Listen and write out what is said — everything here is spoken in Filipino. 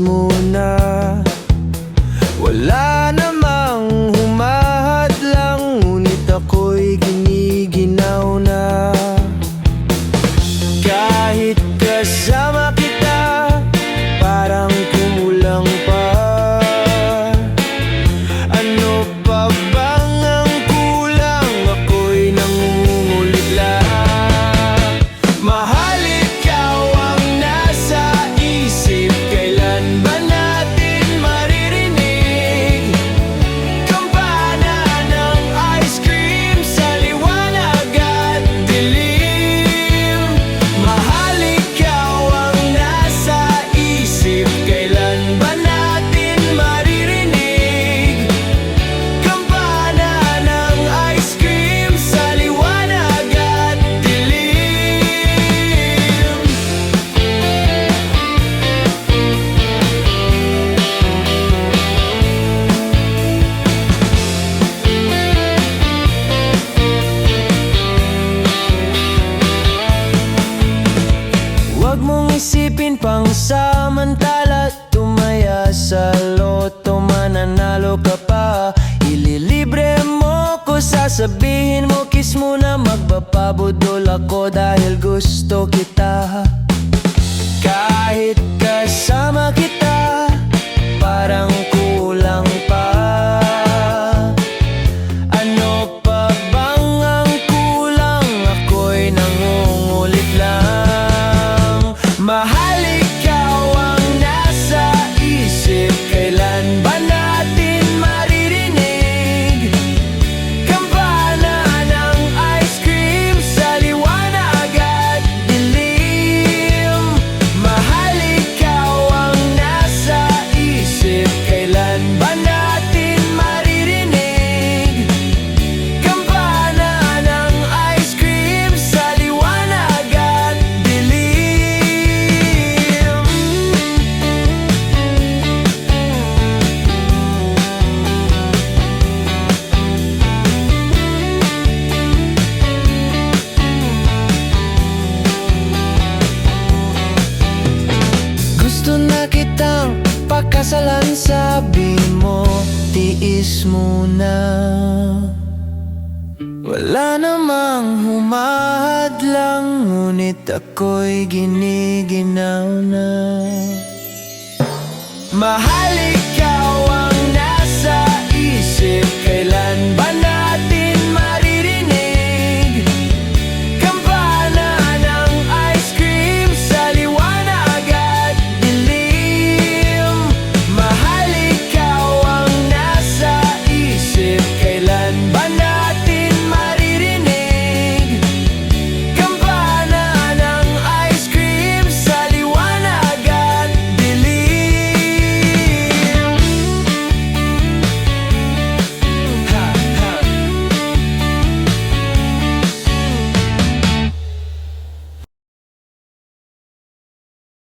muna. Wala namang humahadlang, ngunit ako'y giniginaw na. Kahit kasama kita, parang kulang pa. Ano pa bang ang kulang? Ako'y nangungulit lang. Mahal, ikaw ang nasa isip. Kailan ba natin maririnig kampana ng ice cream sa liwanag at dilim? Mahal, ikaw ang nasa isip. Kailan ba natin maririnig kampana ng ice cream sa liwanag at dilim? Huwag mong isipin pang samantala, tumaya sa loto, mananalo ka pa. Ililibre mo ko, sasabihin mo kiss mo na, magpapabudol ako dahil gusto kita. Kahit kasama kita, parang kulang pa. Ano pa bang ang kulang? Ako'y nangungulit lang. Mahal, ikaw ang nasa isip. Kailan ba natin maririnig kampana ng ice cream sa liwanag at dilim? Mahal, ikaw ang nasa isip. Kailan ba natin maririnig kampana ng ice cream sa liwanag at dilim? Gusto na kitang pakasalan, sabi mo, tiis muna. Wala namang humahadlang, ngunit ako'y giniginaw na. Mahal, ikaw